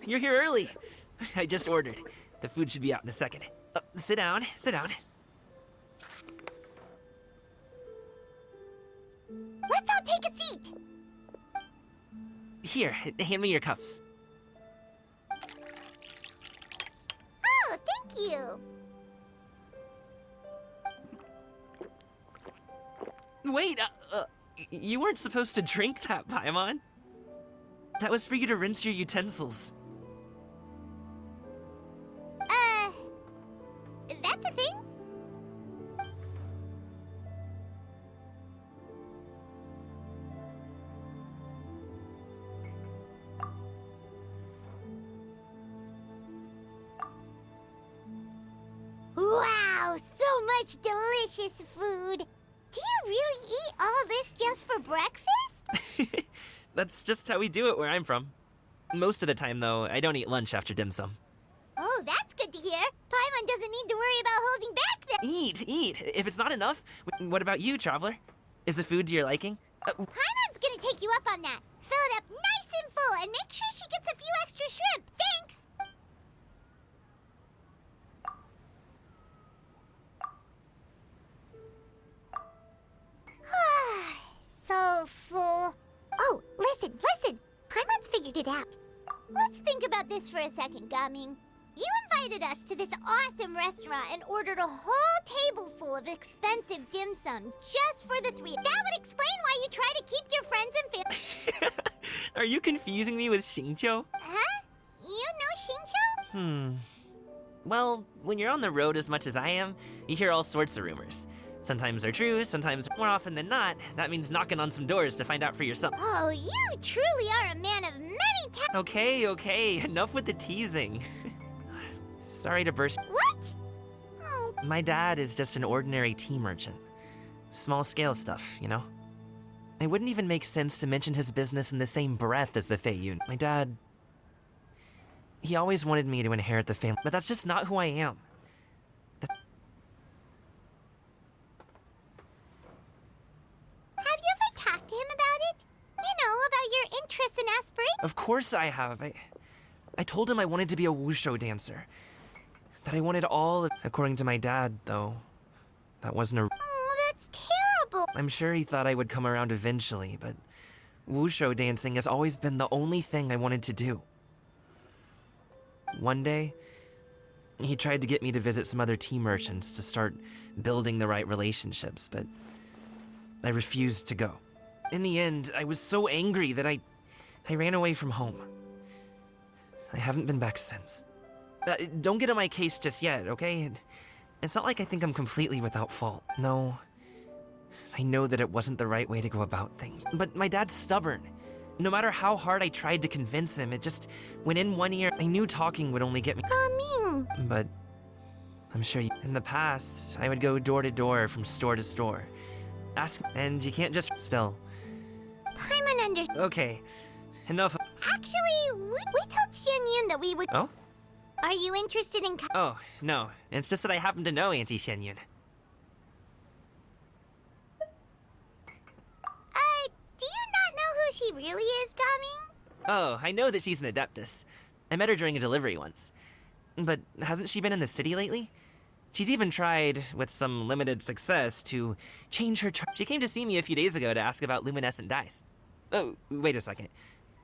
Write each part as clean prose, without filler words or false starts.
you're here early. I just ordered. The food should be out in a second. Sit down, sit down. Let's all take a seat. Here, hand me your cups. Oh, thank you. Wait, you weren't supposed to drink that, Paimon. That was for you to rinse your utensils. That's a thing? Wow, so much delicious food. Do you really eat all this just for breakfast? That's just how we do it where I'm from. Most of the time, though, I don't eat lunch after dim sum. Oh, that's good to hear. Paimon doesn't need to worry about holding back then. Eat! If it's not enough, what about you, traveler? Is the food to your liking? Paimon's gonna take you up on that. Fill it up nice and full and make sure she gets a few extra shrimp. Thanks! So full. Oh, listen. Paimon's figured it out. Let's think about this for a second, Gaming. You invited us to this awesome restaurant and ordered a whole table full of expensive dim sum just for the three. That would explain why you try to keep your friends and family. Are you confusing me with Xingqiu? Huh? You know Xingqiu? Well, when you're on the road as much as I am, you hear all sorts of rumors. Sometimes they're true, sometimes more often than not, that means knocking on some doors to find out for yourself. Oh, you truly are a man of many talents. Okay, enough with the teasing. Sorry to burst. What? Oh, My dad is just an ordinary tea merchant. Small scale stuff, you know? It wouldn't even make sense to mention his business in the same breath as the Feiyun. My dad... he always wanted me to inherit the family, but that's just not who I am. have you ever talked to him about it? You know, about your interests and aspirations? Of course I have. I told him I wanted to be a wushu dancer. That I wanted all... According to my dad, though, that wasn't a... Oh, that's terrible. I'm sure he thought I would come around eventually, but wushu dancing has always been the only thing I wanted to do. One day, he tried to get me to visit some other tea merchants to start building the right relationships, but I refused to go. In the end, I was so angry that I ran away from home. I haven't been back since. Don't get on my case just yet, okay? It's not like I think I'm completely without fault. No, I know that it wasn't the right way to go about things. But my dad's stubborn. No matter how hard I tried to convince him, it just went in one ear. I knew talking would only get me. Gaming. But I'm sure in the past, I would go door to door from store to store. Ask, and you can't just still. Paimon understands. Okay, enough. Actually, we told Xianyun that we would... Oh? Are you interested in... Oh, no. It's just that I happen to know Auntie Xianyun. Do you not know who she really is, Gaming? Oh, I know that she's an adeptus. I met her during a delivery once. But hasn't she been in the city lately? She's even tried, with some limited success, to change her She came to see me a few days ago to ask about luminescent dyes. Oh, wait a second.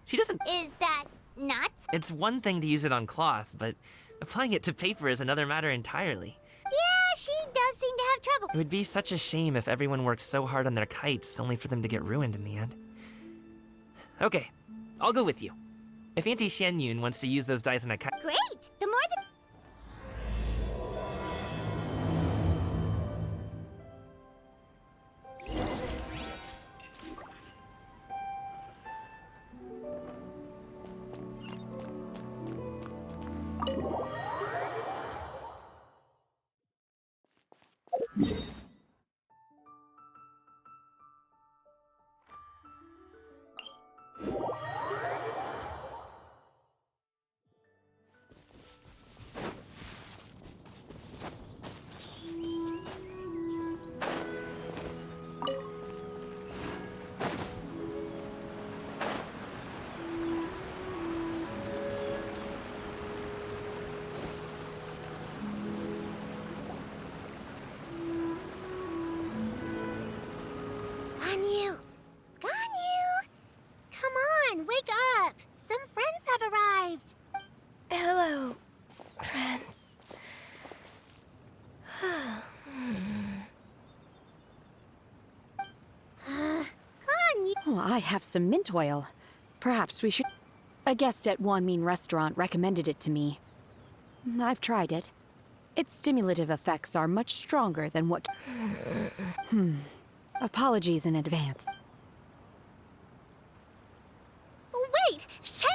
She doesn't... Is that not... It's one thing to use it on cloth, but applying it to paper is another matter entirely. Yeah, she does seem to have trouble. It would be such a shame if everyone worked so hard on their kites only for them to get ruined in the end. Okay, I'll go with you. If Auntie Xianyun wants to use those dyes on a kite... Great! The more the... I have some mint oil. Perhaps we should... A guest at Wanmin Restaurant recommended it to me. I've tried it. Its stimulative effects are much stronger than what... Apologies in advance. Wait! Shen...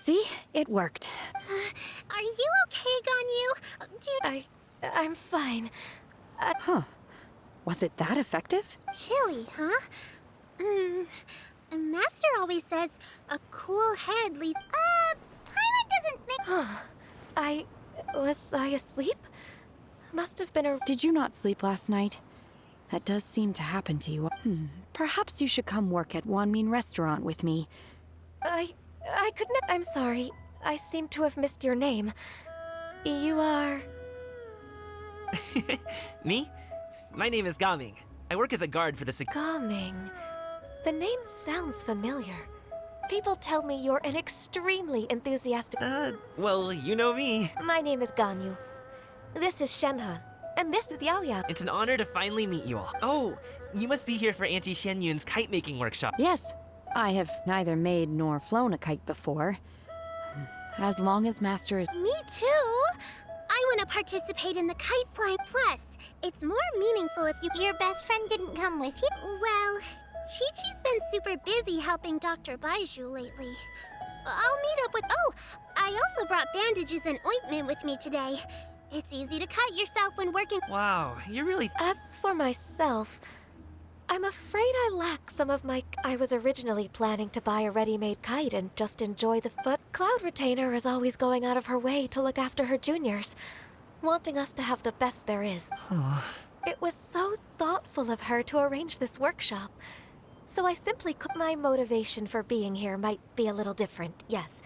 See? It worked. Are you okay, Ganyu? I'm fine. Huh. Was it that effective? Chilly, huh? Master always says a cool head leads... Paimon doesn't think... Was I asleep? Must have been a... Did you not sleep last night? That does seem to happen to you. Perhaps you should come work at Wanmin Restaurant with me. I couldn't... I'm sorry. I seem to have missed your name. You are... Me? My name is Gaming. I work as a guard for the Gaming. The name sounds familiar. People tell me you're an extremely enthusiastic... well, you know me. My name is Ganyu. This is Shenhe. And this is Yao Yao. It's an honor to finally meet you all. Oh, you must be here for Auntie Xianyun's kite-making workshop. Yes. I have neither made nor flown a kite before. As long as Master is... Me too! I want to participate in the kite flying. Plus, it's more meaningful if your best friend didn't come with you. Well, Chi-Chi's been super busy helping Dr. Baiju lately. I'll meet up with... Oh, I also brought bandages and ointment with me today. It's easy to cut yourself when working... Wow, you're really... As for myself, I'm afraid I lack some of my... I was originally planning to buy a ready-made kite and just enjoy the... But Cloud Retainer is always going out of her way to look after her juniors, wanting us to have the best there is. It was so thoughtful of her to arrange this workshop. So I simply... My motivation for being here might be a little different, yes.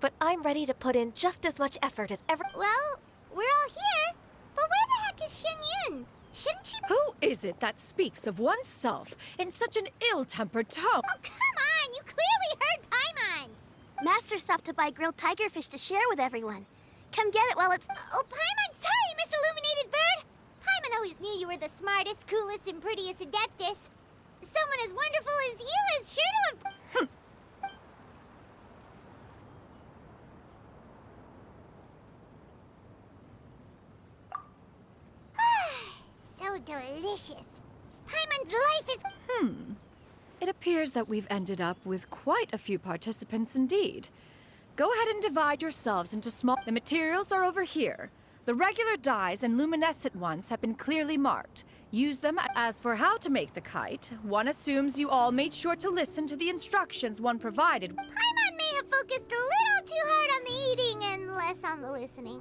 But I'm ready to put in just as much effort as ever... Well, we're all here. But where the heck is Xianyun? Shouldn't she... Who is it that speaks of oneself in such an ill-tempered tone? Oh, come on! You clearly heard Paimon! Master stopped to buy grilled tigerfish to share with everyone. Come get it while it's... Oh, Paimon, sorry, Miss Illuminated Bird! Paimon always knew you were the smartest, coolest, and prettiest Adeptus. Someone as wonderful as you is sure to have... So delicious. Paimon's life is... It appears that we've ended up with quite a few participants indeed. Go ahead and divide yourselves into small... The materials are over here. The regular dyes and luminescent ones have been clearly marked. Use them. As for how to make the kite, one assumes you all made sure to listen to the instructions one provided. Paimon may have focused a little too hard on the eating and less on the listening.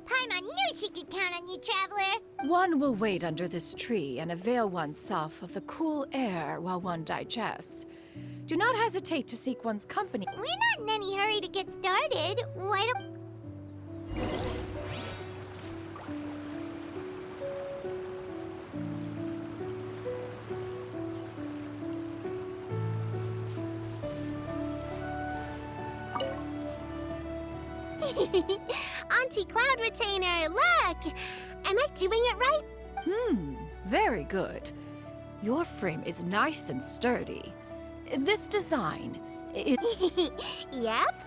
Paimon knew she could count on you, Traveler. One will wait under this tree and avail oneself of the cool air while one digests. Do not hesitate to seek one's company. We're not in any hurry to get started. Why don't... Auntie Cloud Retainer, look! Am I doing it right? Very good. Your frame is nice and sturdy. This design, Yep.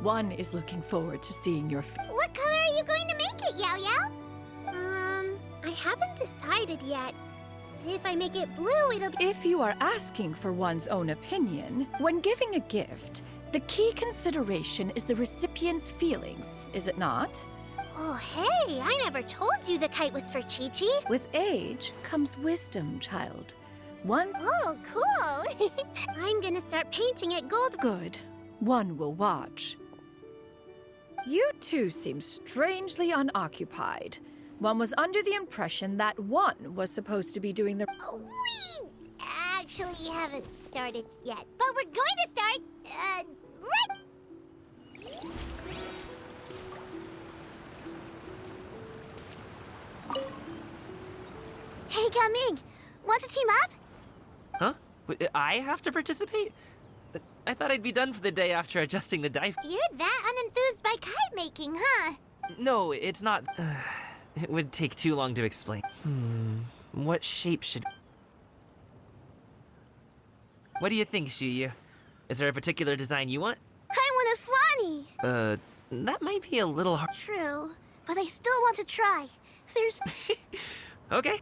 one is looking forward to seeing your What color are you going to make it, Yao Yao? I haven't decided yet. If I make it blue, it'll be... If you are asking for one's own opinion, when giving a gift, the key consideration is the recipient's feelings, is it not? Oh, hey, I never told you the kite was for Chi-Chi. With age comes wisdom, child. One Oh, cool. I'm gonna start painting it gold. good, one will watch. You two seem strangely unoccupied. One was under the impression that one was supposed to be doing the... We actually haven't started yet, but we're going to start, right... Hey, Gaming! Want to team up? Huh? I have to participate? I thought I'd be done for the day after adjusting the dive. You're that unenthused by kite making, huh? No, it's not. It would take too long to explain. What shape should... What do you think, Shuyu? Is there a particular design you want? I want a swanee. That might be a little hard. True, but I still want to try. There's... Okay.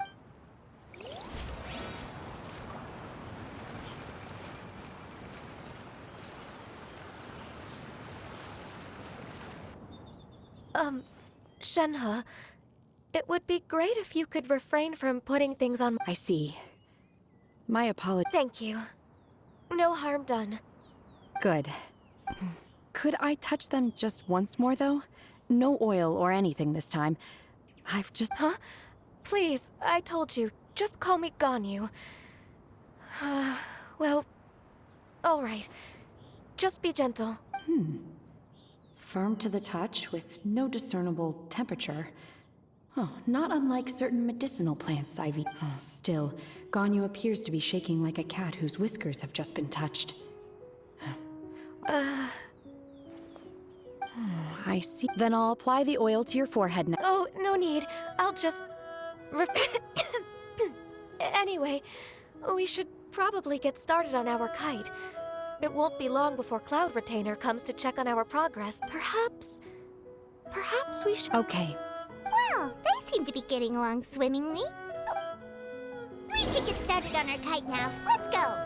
Shenhe, it would be great if you could refrain from putting things on. I see. My apologies. Thank you. No harm done. Good. Could I touch them just once more, though? No oil or anything this time. I've just... Huh? Please, I told you. Just call me Ganyu. Well, all right. Just be gentle. Firm to the touch with no discernible temperature. Oh, not unlike certain medicinal plants I've eaten. Oh, still, Ganyu appears to be shaking like a cat whose whiskers have just been touched. I see. Then I'll apply the oil to your forehead now. Oh, no need. I'll just... Anyway, we should probably get started on our kite. It won't be long before Cloud Retainer comes to check on our progress. Perhaps we should... Okay. Well, they seem to be getting along swimmingly. Oh, we should get started on our kite now. Let's go.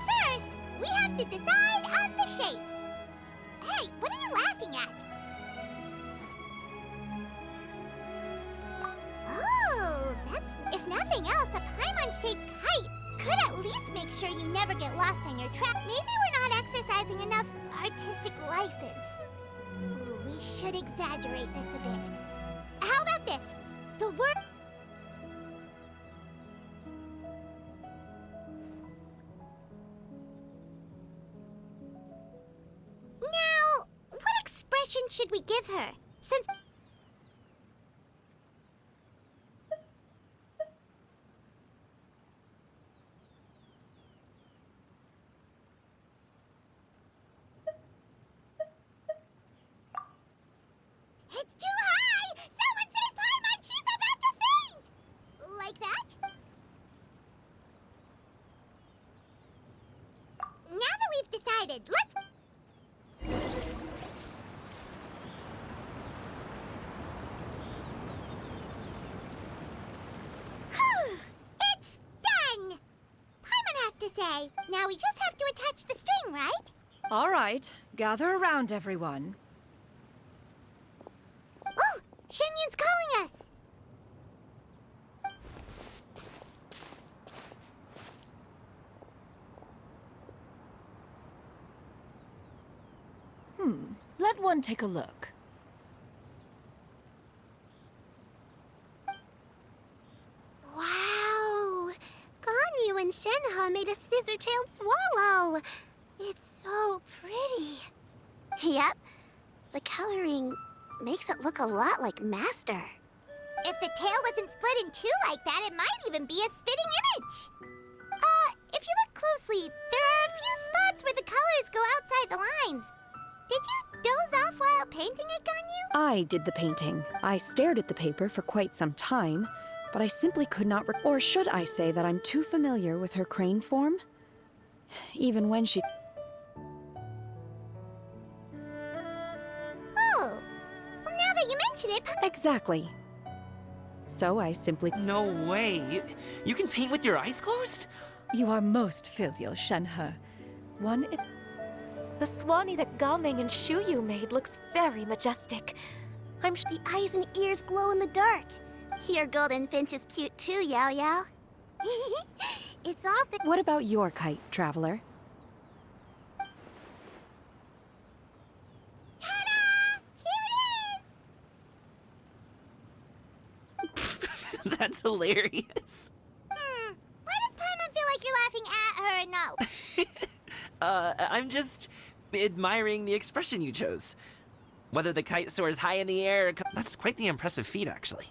First, we have to decide on the shape. Hey, what are you laughing at? Oh, that's... If nothing else, a Paimon-shaped kite could at least make sure you never get lost on your track. Maybe we're not exercising enough artistic license. Ooh, we should exaggerate this a bit. How about this? The word... Now, what expression should we give her? Since... It's too high! Someone save Paimon! She's about to faint! Like that? Now that we've decided, let's... It's done! Paimon has to say. Now we just have to attach the string, right? All right, gather around, everyone. Oh! Shenyun's calling us! Let one take a look. Wow! Ganyu and Shenhe made a scissor-tailed swallow. It's so pretty. Yep. The coloring makes it look a lot like Master. If the tail wasn't split in two like that, it might even be a spitting image. If you look closely, there are a few spots where the colors go outside the lines. Did you doze off while painting it, Ganyu? I did the painting. I stared at the paper for quite some time, but I simply could not or should I say that I'm too familiar with her crane form? Even when she... Oh. Well, now that you mention it... Exactly. So I simply... No way. You can paint with your eyes closed? You are most filial, Shenhe. The swanee that Gaming and Shuyu made looks very majestic. I'm sh- The eyes and ears glow in the dark. Your golden finch is cute too, Yao Yao. It's all the... What about your kite, traveler? Ta-da! Here it is! That's hilarious. Why does Paimon feel like you're laughing at her and no? I'm just admiring the expression you chose. Whether the kite soars high in the air, that's quite the impressive feat, actually.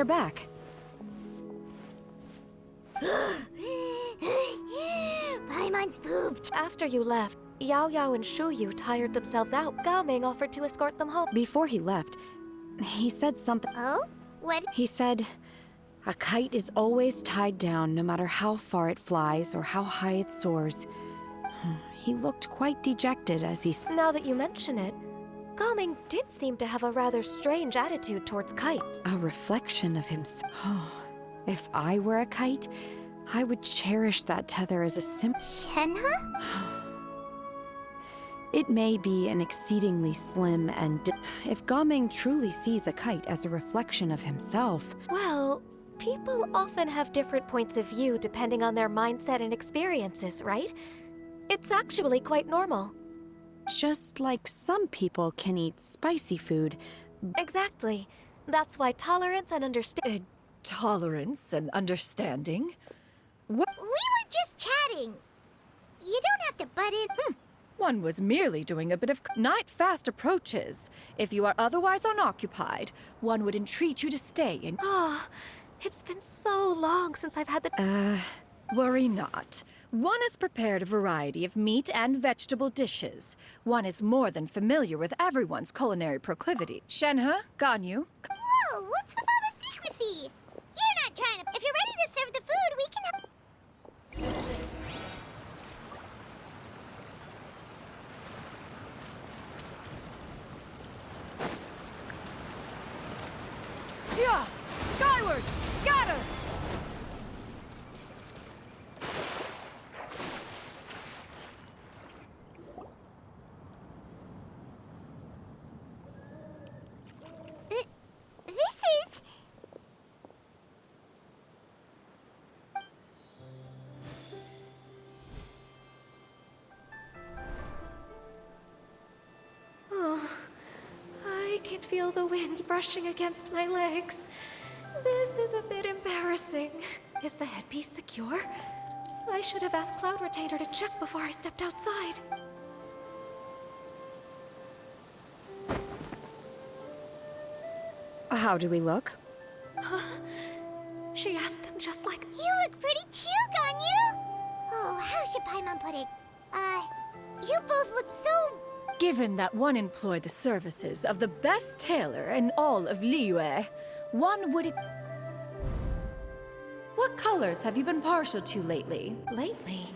they're back. Paimon's pooped. After you left, Yao Yao and Shu Yu tired themselves out. Gao Ming offered to escort them home. Before he left, he said something. Oh? What? He said, a kite is always tied down no matter how far it flies or how high it soars. He looked quite dejected as he said. Now that you mention it, Gao Ming did seem to have a rather strange attitude towards kites. A reflection of himself. If I were a kite, I would cherish that tether as a symbol. Shenhe? It may be an exceedingly slim and... If Gao Ming truly sees a kite as a reflection of himself... Well, people often have different points of view depending on their mindset and experiences, right? It's actually quite normal. Just like some people can eat spicy food. Exactly. That's why tolerance and understanding... Tolerance and understanding? We were just chatting. You don't have to butt in. One was merely doing a bit of... Night fast approaches. If you are otherwise unoccupied, one would entreat you to stay in... Oh, it's been so long since I've had the... Worry not. One has prepared a variety of meat and vegetable dishes. One is more than familiar with everyone's culinary proclivity. Shenhe, Ganyu, Whoa, what's with all the secrecy? You're not trying to... If you're ready to serve the food, we can have... yeah! Skyward! Scatter! This is... I can feel the wind brushing against my legs. This is a bit embarrassing. Is the headpiece secure? I should have asked Cloud Retainer to check before I stepped outside. How do we look? She asked them just like... You look pretty too, Ganyu! Oh, how should Paimon put it? You both look so... Given that one employed the services of the best tailor in all of Liyue, one would... What colors have you been partial to lately? Lately,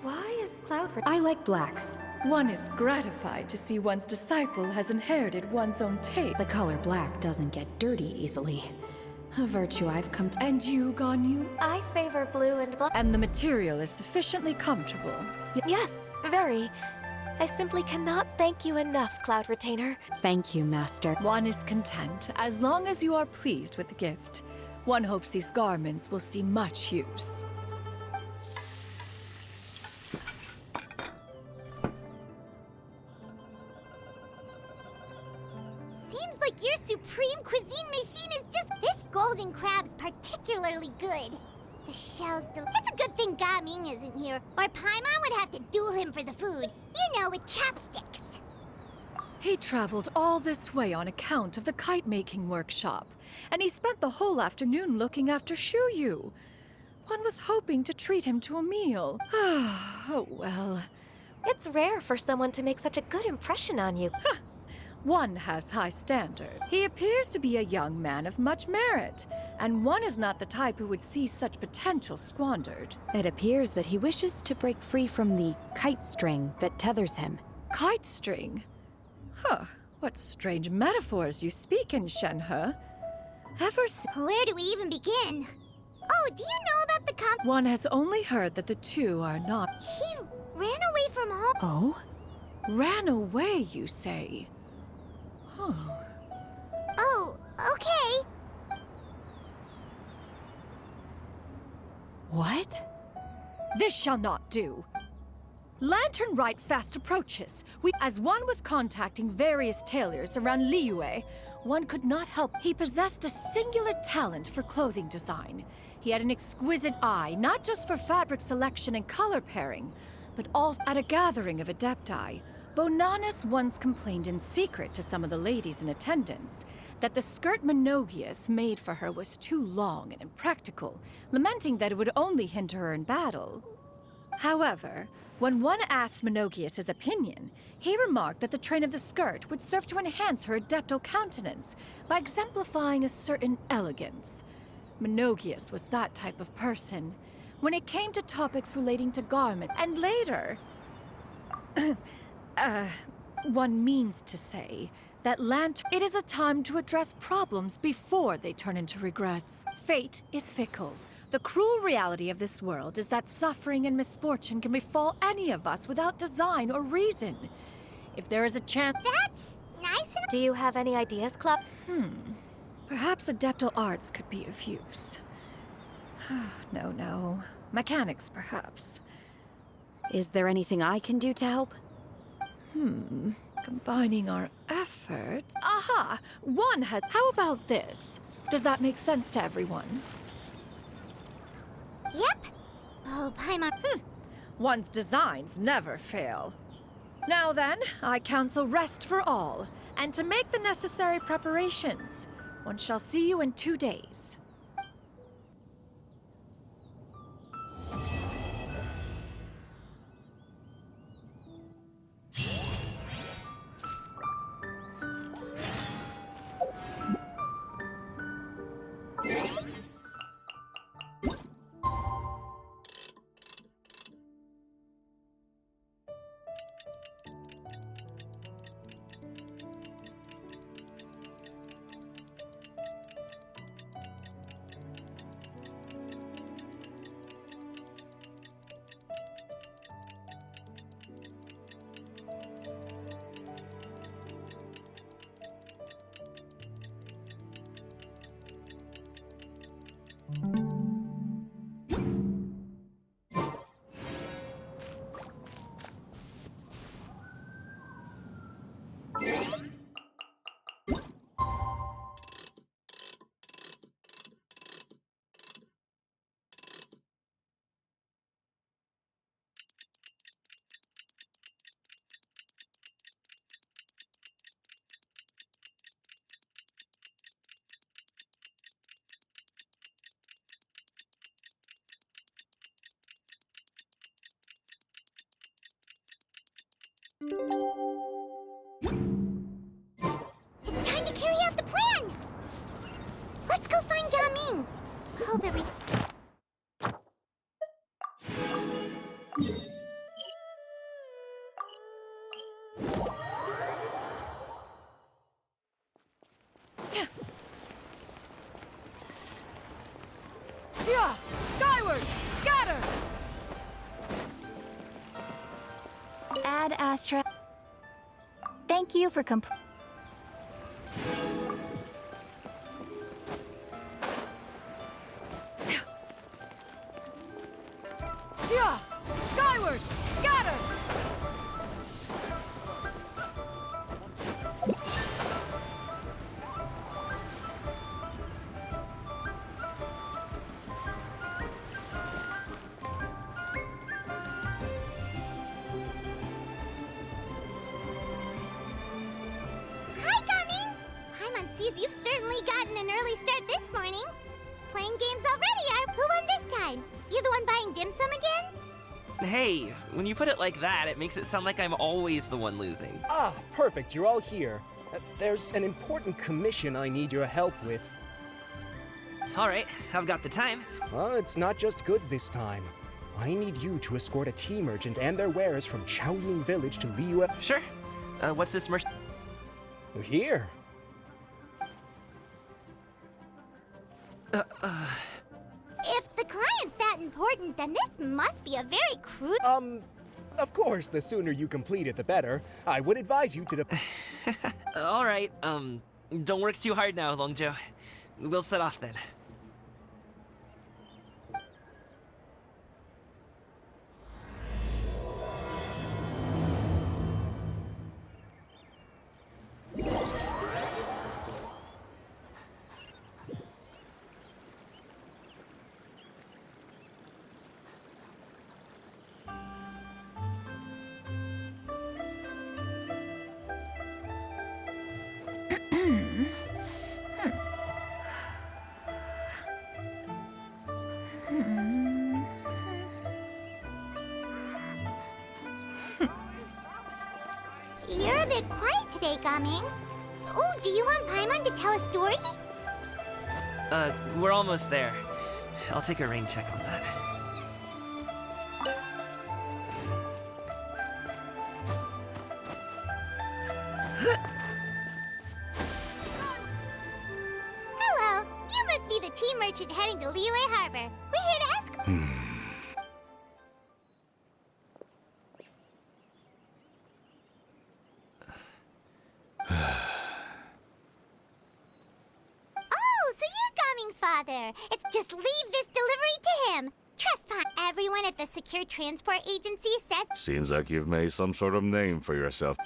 why is Cloud I like black. One is gratified to see one's disciple has inherited one's own taste. The color black doesn't get dirty easily. A virtue I've come to... And you, Ganyu? I favor blue and black. And the material is sufficiently comfortable. Yes, very. I simply cannot thank you enough, Cloud Retainer. Thank you, Master. One is content as long as you are pleased with the gift. One hopes these garments will see much use. Seems like your supreme cuisine machine is just... This golden crab's particularly good. The shell's It's a good thing Gao Ming isn't here, or Paimon would have to duel him for the food. You know, with chopsticks. He traveled all this way on account of the kite-making workshop, and he spent the whole afternoon looking after Shu Yu. One was hoping to treat him to a meal. Oh, well. It's rare for someone to make such a good impression on you. One has high standard. He appears to be a young man of much merit, and one is not the type who would see such potential squandered. It appears that he wishes to break free from the kite string that tethers him. Kite string? Huh, what strange metaphors you speak in, Shenhe. Where do we even begin? Oh, do you know about the One has only heard that the two are not... He ran away from home. Oh? Ran away, you say? Oh, okay. What? This shall not do. Lantern Rite fast approaches. As one was contacting various tailors around Liyue, one could not help. He possessed a singular talent for clothing design. He had an exquisite eye, not just for fabric selection and color pairing, but also at a gathering of adepti. Bonanis once complained in secret to some of the ladies in attendance that the skirt Menogius made for her was too long and impractical, lamenting that it would only hinder her in battle. However, when one asked Menogius his opinion, he remarked that the train of the skirt would serve to enhance her adeptal countenance by exemplifying a certain elegance. Menogius was that type of person when it came to topics relating to garment, and later... one means to say that it is a time to address problems before they turn into regrets. Fate is fickle. The cruel reality of this world is that suffering and misfortune can befall any of us without design or reason. If there is a chance... That's nice and... Do you have any ideas, Club? Perhaps adeptal arts could be of use. No. Mechanics, perhaps. Is there anything I can do to help? Combining our efforts... Aha! One has... How about this? Does that make sense to everyone? Yep. Oh, Paimon. One's designs never fail. Now then, I counsel rest for all, and to make the necessary preparations. One shall see you in 2 days. It's time to carry out the plan! Let's go find Gaming! Hope everything... Yeah! Skyward! Scatter! Ad Astra. Thank you for Yeah! Skyward! Scatter! Hi, Gaming! Paimon sees you've certainly gotten an early start this morning. Playing games already, Who won this time? You the one buying dim sum again? Hey, when you put it like that, it makes it sound like I'm always the one losing. Ah, perfect, you're all here. There's an important commission I need your help with. All right, I've got the time. It's not just goods this time. I need you to escort a tea merchant and their wares from Chaoying Village to Liyue. Sure. What's this Here. If the client's that important, then this must be a very crude... Of course, the sooner you complete it, the better. I would advise you to... All right, don't work too hard now, Longjo. We'll set off then. today, Gaming. Oh, do you want Paimon to tell a story? We're almost there. I'll take a rain check on that. Hello, you must be the tea merchant heading to Liyue Harbor. We're here to ask. Oh, so you're Gaming's father. It's just leave this delivery to him. Trust me, everyone at the Secure Transport Agency says. Seems like you've made some sort of name for yourself.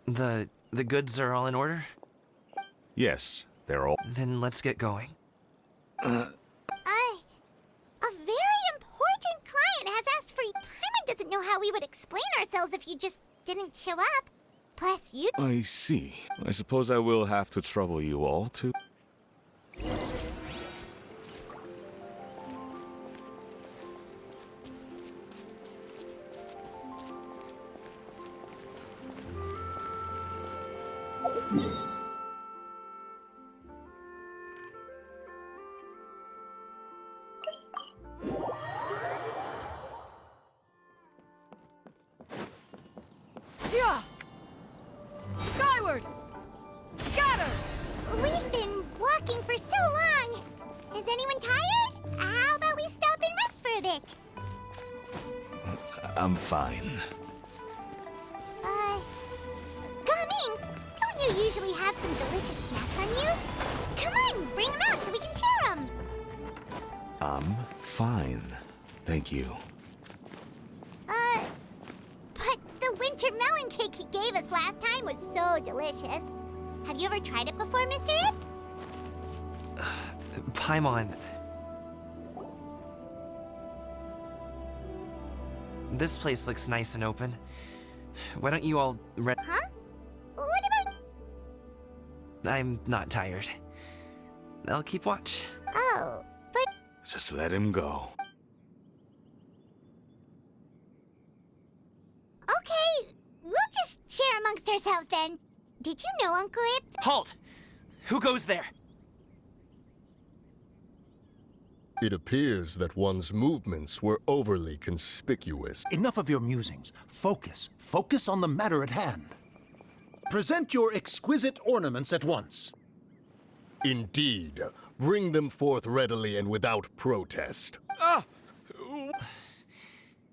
The goods are all in order? Yes, they're all. Then let's get going. A very important client has asked for you. Paimon doesn't know how we would explain ourselves if you just didn't show up. Plus, you. I see. I suppose I will have to trouble you all to. Yeah! Skyward! Scatter! We've been walking for so long. Is anyone tired? How about we stop and rest for a bit? I'm fine. Gaming, don't you usually have some delicious snacks on you? Come on, bring them out so we can share them. I'm fine. Thank you. But the winter melon cake he gave us last time was so delicious. Have you ever tried it before, Mr. Ip? Paimon. This place looks nice and open. Why don't you all Huh? What about... I'm not tired. I'll keep watch. Oh, but... Just let him go. Okay, we'll just share amongst ourselves then. Did you know, Uncle Ip? Halt! Who goes there? It appears that one's movements were overly conspicuous. Enough of your musings. Focus. Focus on the matter at hand. Present your exquisite ornaments at once. Indeed. Bring them forth readily and without protest.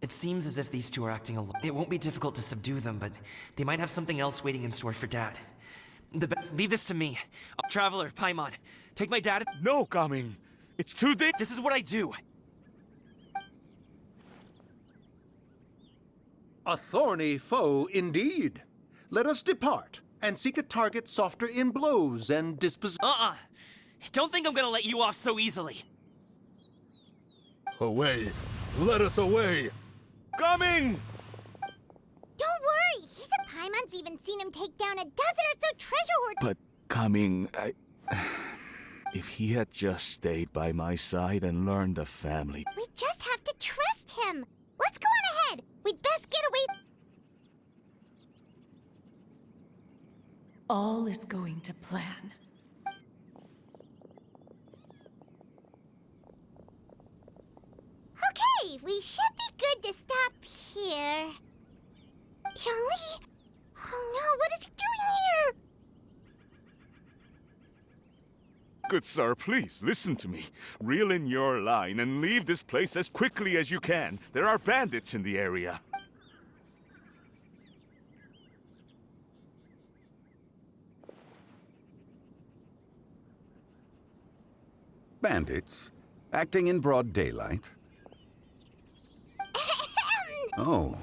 It seems as if these two are acting alone. It won't be difficult to subdue them, but they might have something else waiting in store for Dad. Leave this to me. Traveler, Paimon, take my dad. No, Gaming. It's too late. This is what I do. A thorny foe indeed. Let us depart and seek a target softer in blows and disposition. Don't think I'm gonna let you off so easily. Away! Let us away! Gaming! Don't worry, he said Paimon's even seen him take down a dozen or so treasure hoarders. But Gaming, if he had just stayed by my side and learned the family. We just have to trust him. Let's go on ahead. We'd best get away. All is going to plan. Okay, we should be good to stop here. Youngli? Oh no, what is he doing here? Good sir, please, listen to me. Reel in your line and leave this place as quickly as you can. There are bandits in the area. Bandits? Acting in broad daylight? Oh.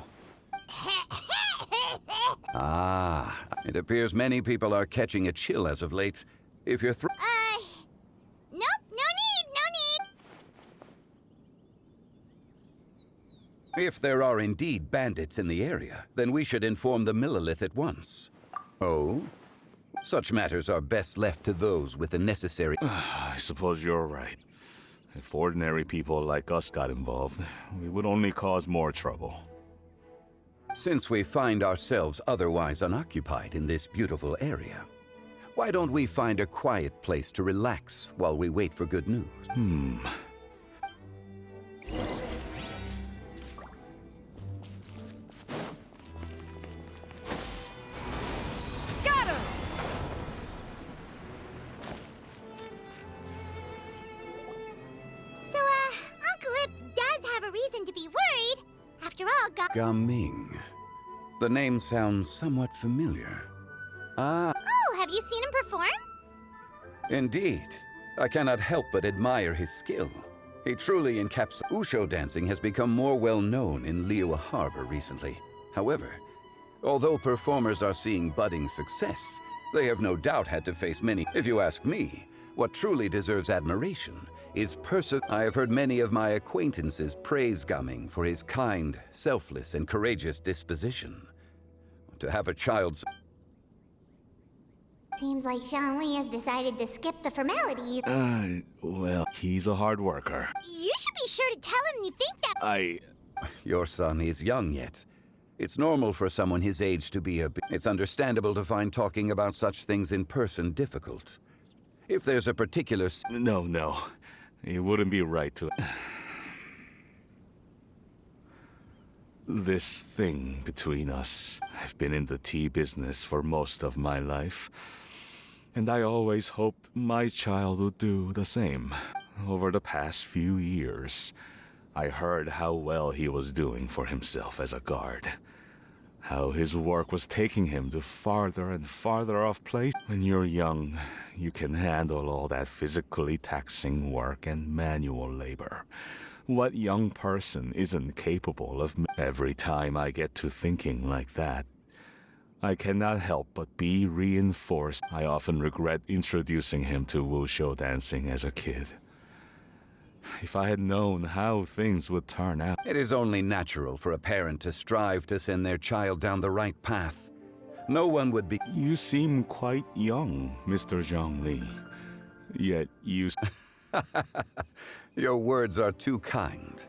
Ah, it appears many people are catching a chill as of late. If you're Nope, no need, no need. If there are indeed bandits in the area, then we should inform the Millilith at once. Oh? Such matters are best left to those with the necessary... I suppose you're right. If ordinary people like us got involved, we would only cause more trouble. Since we find ourselves otherwise unoccupied in this beautiful area, why don't we find a quiet place to relax while we wait for good news? So, Uncle Ip does have a reason to be worried. After all, Gaming. The name sounds somewhat familiar. Ah, Oh, have you seen him perform? indeed. I cannot help but admire his skill. He truly encapsulates. Usho dancing has become more well known in Liyue Harbor recently. However, although performers are seeing budding success, they have no doubt had to face many. If you ask me, what truly deserves admiration is I have heard many of my acquaintances praise Gaming for his kind, selfless, and courageous disposition. To have a child's Seems like Zhongli has decided to skip the formalities. Well, he's a hard worker. You should be sure to tell him you think that. Your son is young yet. It's normal for someone his age to be It's understandable to find talking about such things in person difficult. If there's a particular... No. It wouldn't be right to... This thing between us. I've been in the tea business for most of my life. And I always hoped my child would do the same. Over the past few years, I heard how well he was doing for himself as a guard. How his work was taking him to farther and farther off place. When you're young, you can handle all that physically taxing work and manual labor. What young person isn't capable of... Every time I get to thinking like that, I cannot help but be reinforced. I often regret introducing him to wushu dancing as a kid. If I had known how things would turn out... It is only natural for a parent to strive to send their child down the right path. No one would be... You seem quite young, Mr. Zhongli. Yet you... Your words are too kind.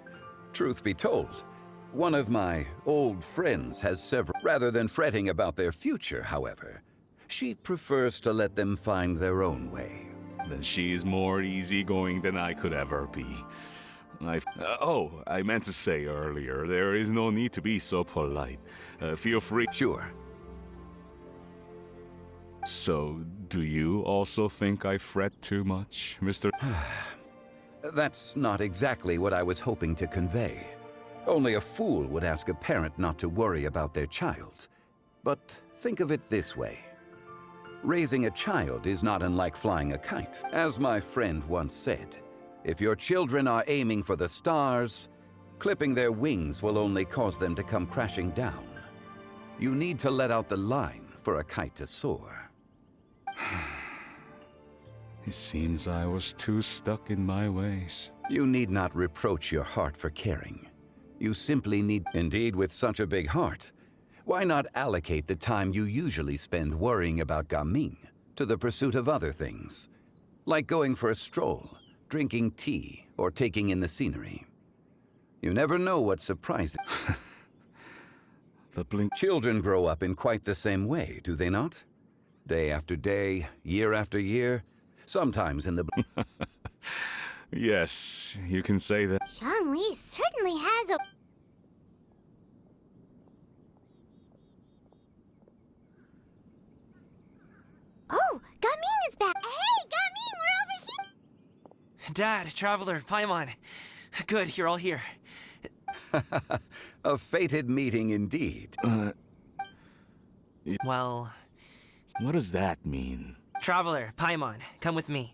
Truth be told, one of my old friends has several... Rather than fretting about their future, however, she prefers to let them find their own way. Then she's more easygoing than I could ever be. I meant to say earlier, there is no need to be so polite. Feel free... Sure. So, do you also think I fret too much, Mr. That's not exactly what I was hoping to convey. Only a fool would ask a parent not to worry about their child. But think of it this way. Raising a child is not unlike flying a kite. As my friend once said, if your children are aiming for the stars, clipping their wings will only cause them to come crashing down. You need to let out the line for a kite to soar. It seems I was too stuck in my ways. You need not reproach your heart for caring. You simply need... Indeed, with such a big heart, why not allocate the time you usually spend worrying about Gaming to the pursuit of other things? Like going for a stroll, drinking tea, or taking in the scenery. You never know what surprises... Children grow up in quite the same way, do they not? Day after day, year after year, sometimes in the... Yes, you can say that. Zhongli certainly has a... Oh, Gaming is back. Hey, Gaming, we're over here. Dad, Traveler, Paimon. Good, you're all here. A fated meeting indeed. Well... What does that mean? Traveler, Paimon, come with me.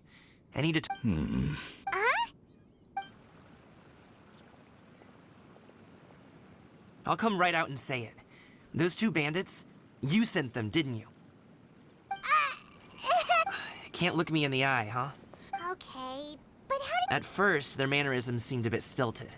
I need to... I'll come right out and say it. Those two bandits, you sent them, didn't you? Can't look me in the eye, huh? Okay, but how did... At first, their mannerisms seemed a bit stilted.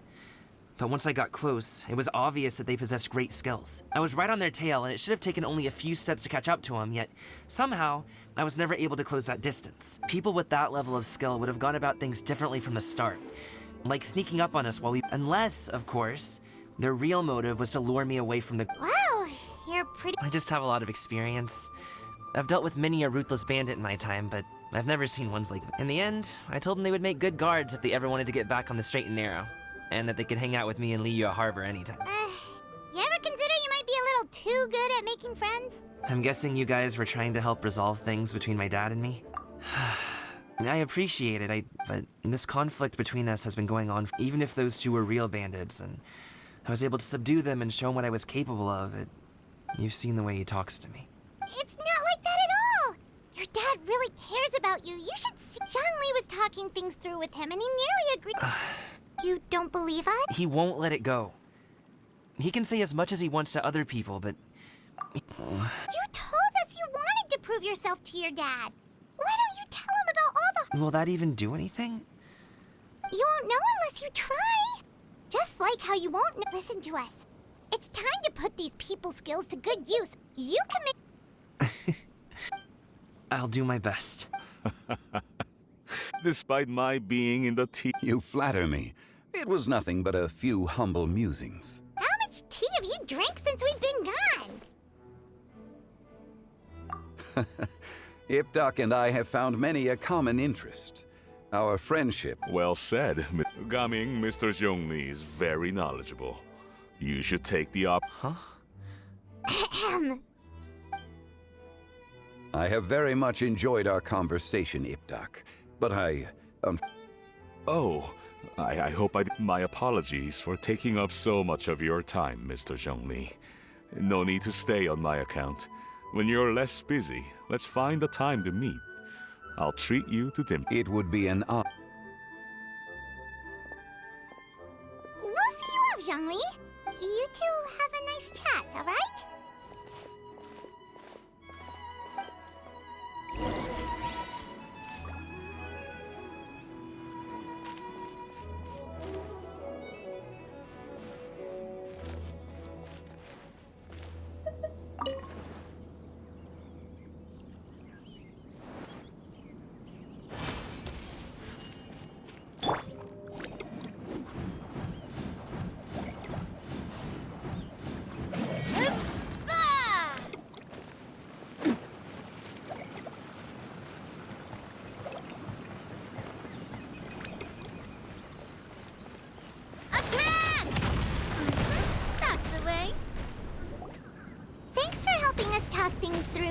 But once I got close, it was obvious that they possessed great skills. I was right on their tail, and it should have taken only a few steps to catch up to them, yet somehow, I was never able to close that distance. People with that level of skill would have gone about things differently from the start. Like sneaking up on us while we... Unless, of course, their real motive was to lure me away from the... Wow, pretty. I just have a lot of experience. I've dealt with many a ruthless bandit in my time, but I've never seen ones like that. In the end, I told them they would make good guards if they ever wanted to get back on the straight and narrow, and that they could hang out with me in Liyue Harbor anytime. You ever consider you might be a little too good at making friends? I'm guessing you guys were trying to help resolve things between my dad and me? I appreciate it, but this conflict between us has been going on even if those two were real bandits, and I was able to subdue them and show him what I was capable of. You've seen the way he talks to me. It's not like that at all! Your dad really cares about you. You should see. Zhongli was talking things through with him, and he nearly agreed. You don't believe us? He won't let it go. He can say as much as he wants to other people, but... You told us you wanted to prove yourself to your dad. Why don't you tell him about all the... Will that even do anything? You won't know unless you try. Just like how you won't listen to us. It's time to put these people skills to good use. You can make... I'll do my best. Despite my being in the tea... You flatter me. It was nothing but a few humble musings. How much tea have you drank since we've been gone? Ipdak and I have found many a common interest. Our friendship... Well said. Gaming, Mr. Zhongli is very knowledgeable. You should take the Huh? I have very much enjoyed our conversation, Ipdak, but I hope my apologies for taking up so much of your time, Mr. Zhongli. No need to stay on my account. When you're less busy, let's find a time to meet. I'll treat you to dinner. It would be an honor. We'll see you off, Zhongli. You two have a nice chat, all right?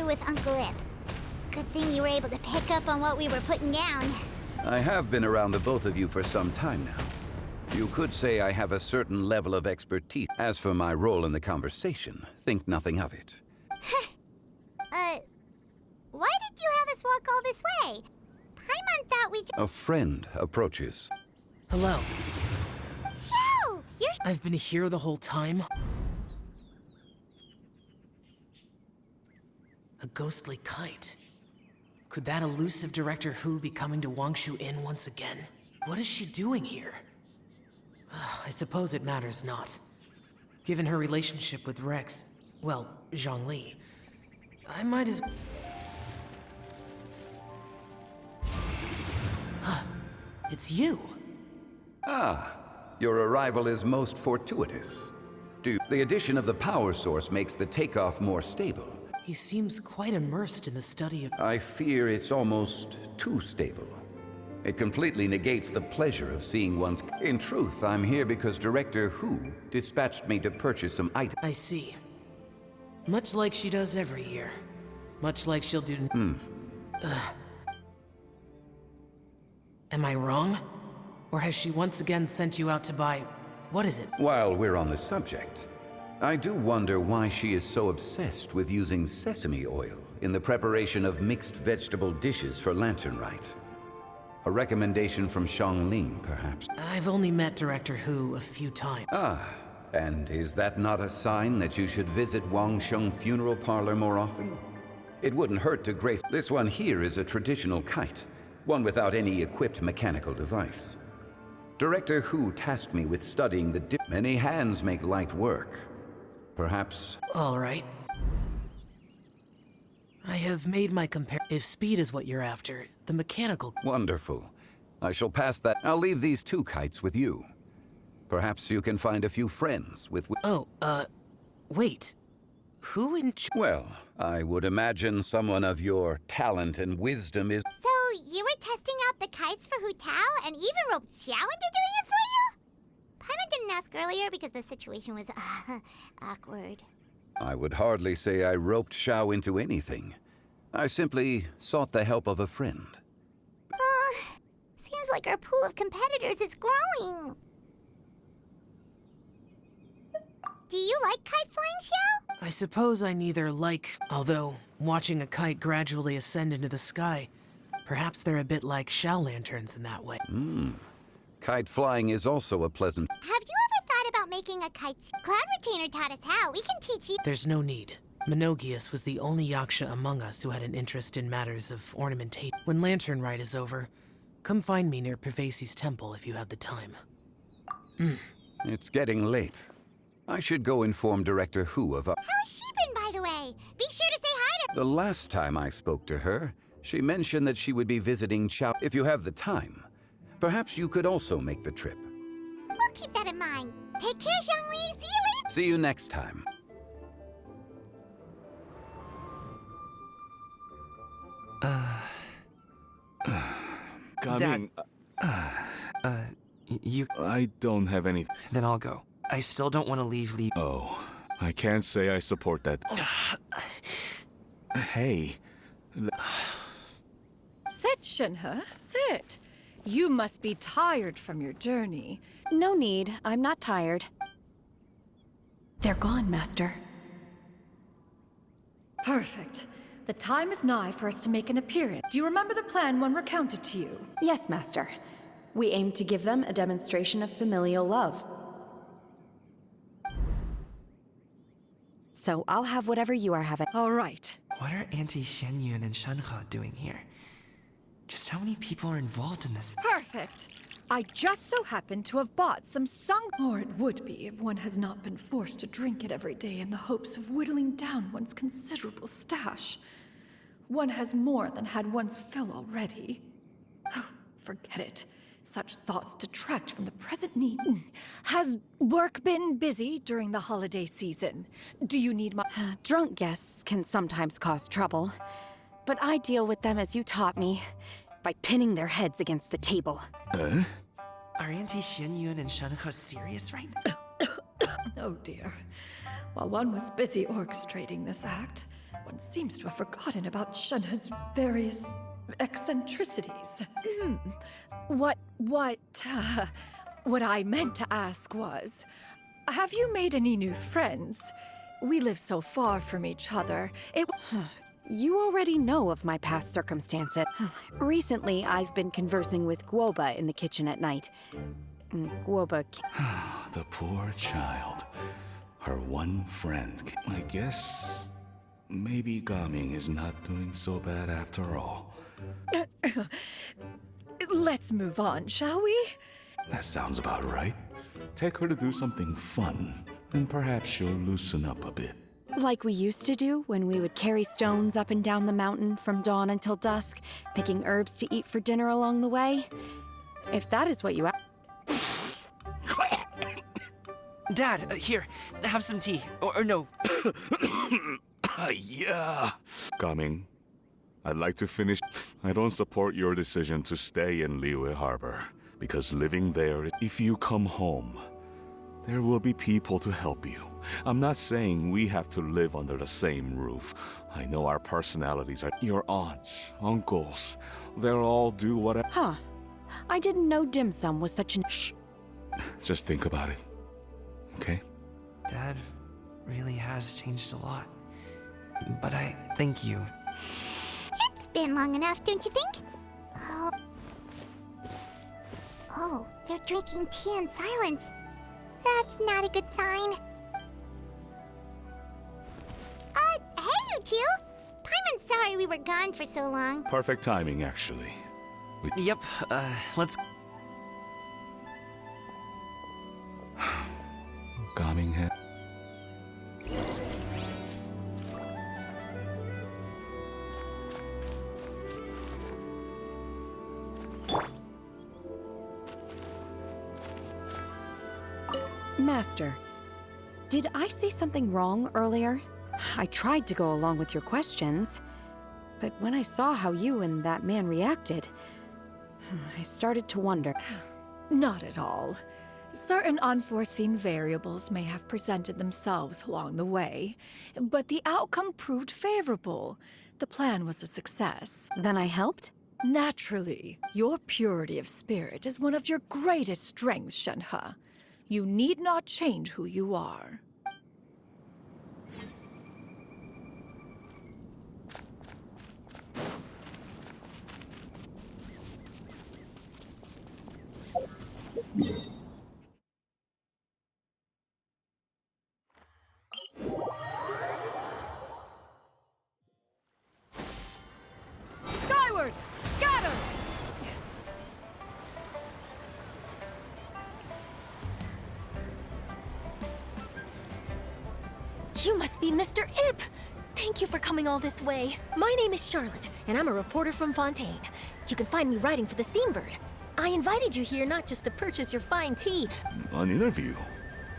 With Uncle Ip. Good thing you were able to pick up on what we were putting down. I have been around the both of you for some time now. You could say I have a certain level of expertise. As for my role in the conversation, think nothing of it. Why did you have us walk all this way? Paimon thought we A friend approaches. Hello. So, you're... I've been here the whole time. A ghostly kite. Could that elusive Director Hu be coming to Wangshu Inn once again? What is she doing here? I suppose it matters not. Given her relationship with Rex, well, Zhongli, I might as... It's you! Ah, your arrival is most fortuitous. The addition of the power source makes the takeoff more stable. He seems quite immersed in the study of... I fear it's almost too stable. It completely negates the pleasure of seeing one's... In truth, I'm here because Director Hu dispatched me to purchase some items. I see. Much like she does every year. Much like she'll do... Am I wrong? Or has she once again sent you out to buy... What is it? While we're on the subject, I do wonder why she is so obsessed with using sesame oil in the preparation of mixed vegetable dishes for Lantern Rite. A recommendation from Xiangling, perhaps. I've only met Director Hu a few times. Ah, and is that not a sign that you should visit Wangsheng Funeral Parlor more often? It wouldn't hurt to grace. This one here is a traditional kite, one without any equipped mechanical device. Director Hu tasked me with studying the Many hands make light work. Perhaps... All right. I have made my If speed is what you're after, the mechanical... Wonderful. I shall pass that. I'll leave these two kites with you. Perhaps you can find a few friends with... Oh, wait. Who in... Well, I would imagine someone of your talent and wisdom is... So, you were testing out the kites for Hu Tao and even roped Xiao into doing it for you? Paimon didn't ask earlier because the situation was, awkward. I would hardly say I roped Xiao into anything. I simply sought the help of a friend. Seems like our pool of competitors is growing. Do you like kite flying, Xiao? I suppose I neither like, although watching a kite gradually ascend into the sky, perhaps they're a bit like Xiao lanterns in that way. Kite flying is also a pleasant... Have you ever thought about making a kite? Cloud Retainer taught us how. We can teach you. There's no need. Menogius was the only yaksha among us who had an interest in matters of ornamentation. When Lantern Rite is over, come find me near Pervasi's temple if you have the time. It's getting late. I should go inform Director Hu of... How's she been, by the way? Be sure to say hi to... The last time I spoke to her, she mentioned that she would be visiting Chao. If you have the time, perhaps you could also make the trip. We'll keep that in mind. Take care, Zhongli. See you later. See you next time. Coming. You... I don't have anything. Then I'll go. I still don't want to leave Li... Oh, I can't say I support that. Hey. Sit, Shenhe, sit. You must be tired from your journey. No need. I'm not tired. They're gone, Master. Perfect. The time is nigh for us to make an appearance. Do you remember the plan when recounted to you? Yes, Master. We aim to give them a demonstration of familial love. So I'll have whatever you are having. All right. What are Auntie Xianyun and Shenhe doing here? Just how many people are involved in this? Perfect. I just so happen to have bought some sung... Or it would be if one has not been forced to drink it every day in the hopes of whittling down one's considerable stash. One has more than had one's fill already. Oh, forget it. Such thoughts detract from the present need. Has work been busy during the holiday season? Do you need my... Drunk guests can sometimes cause trouble, but I deal with them as you taught me, by pinning their heads against the table. Are Auntie Xianyun and Shenhe serious right now? Oh dear. While one was busy orchestrating this act, one seems to have forgotten about Shenhe's various eccentricities. What I meant to ask was, have you made any new friends? We live so far from each other. You already know of my past circumstances. Recently, I've been conversing with Guoba in the kitchen at night. Guoba... The poor child. Her one friend. I guess... maybe Gaming is not doing so bad after all. Let's move on, shall we? That sounds about right. Take her to do something fun, and perhaps she'll loosen up a bit. Like we used to do when we would carry stones up and down the mountain from dawn until dusk, picking herbs to eat for dinner along the way. If that is what you... Dad, here, have some tea. Or no. Yeah. Coming. I'd like to finish. I don't support your decision to stay in Liyue Harbor, because living there, if you come home, there will be people to help you. I'm not saying we have to live under the same roof. I know our personalities are... Your aunts, uncles, they'll all do whatever... Huh. I didn't know dim sum was such an... Shh. Just think about it. Okay? Dad really has changed a lot. But I thank you. It's been long enough, don't you think? Oh, they're drinking tea in silence. That's not a good sign. Hey, you two! Paimon's sorry we were gone for so long. Perfect timing, actually. Yep, let's... Gaming head. Master, did I say something wrong earlier? I tried to go along with your questions, but when I saw how you and that man reacted, I started to wonder. Not at all. Certain unforeseen variables may have presented themselves along the way, but the outcome proved favorable. The plan was a success. Then I helped? Naturally, your purity of spirit is one of your greatest strengths, Shenhe. You need not change who you are. Skyward! Scatter! You must be Mr. Ip! Thank you for coming all this way. My name is Charlotte, and I'm a reporter from Fontaine. You can find me writing for the Steambird. I invited you here not just to purchase your fine tea. An interview?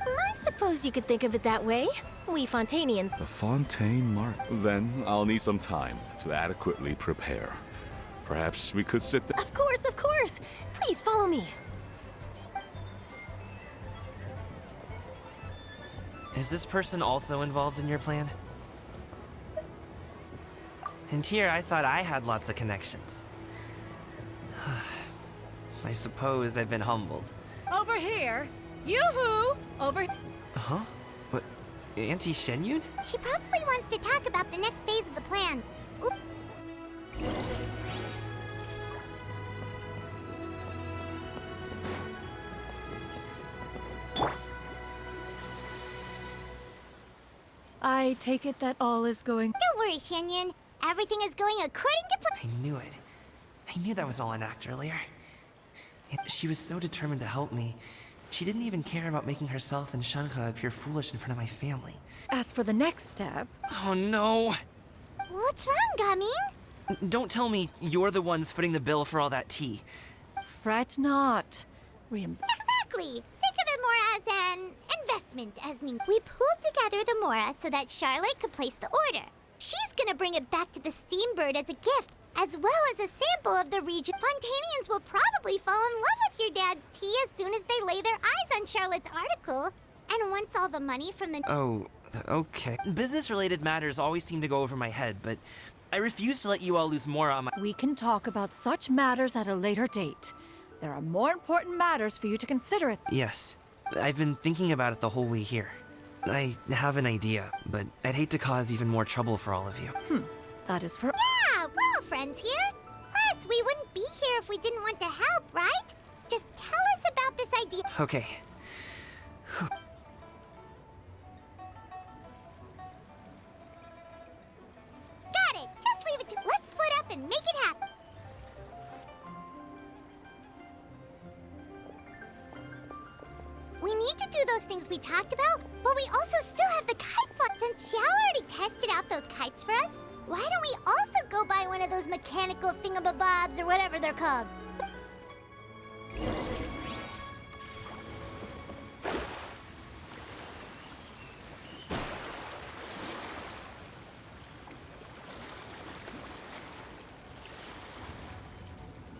I suppose you could think of it that way. We Fontainians. The Fontaine Mark. Then I'll need some time to adequately prepare. Perhaps we could sit down. Of course, of course! Please follow me. Is this person also involved in your plan? And here I thought I had lots of connections. I suppose I've been humbled. Over here! Yoo-hoo! Over... Huh? What? Auntie Shenyun? She probably wants to talk about the next phase of the plan. Oop. I take it that all is going... Don't worry, Shenyun. Everything is going according to plan. I knew it. I knew that was all an act earlier. She was so determined to help me. She didn't even care about making herself and Shenhe appear foolish in front of my family. As for the next step... Oh no! What's wrong, Gaming? Don't tell me you're the ones footing the bill for all that tea. Fret not. Exactly! Think of it more as an investment, Esning. We pulled together the Mora so that Charlotte could place the order. She's gonna bring it back to the Steambird as a gift, as well as a sample of the region. Fontainians will probably fall in love with your dad's tea as soon as they lay their eyes on Charlotte's article. And once all the money from the... Oh, okay. Business-related matters always seem to go over my head, but I refuse to let you all lose more on my... We can talk about such matters at a later date. There are more important matters for you to consider it. Yes. I've been thinking about it the whole way here. I have an idea, but I'd hate to cause even more trouble for all of you. That is for... Yeah, we're all friends here. Plus, we wouldn't be here if we didn't want to help, right? Just tell us about this idea. Okay. Got it. Just leave it to... Let's split up and make it happen. We need to do those things we talked about, but we also still have the kite fun. Since Xiao already tested out those kites for us, why don't we also go buy one of those mechanical thingamabobs or whatever they're called?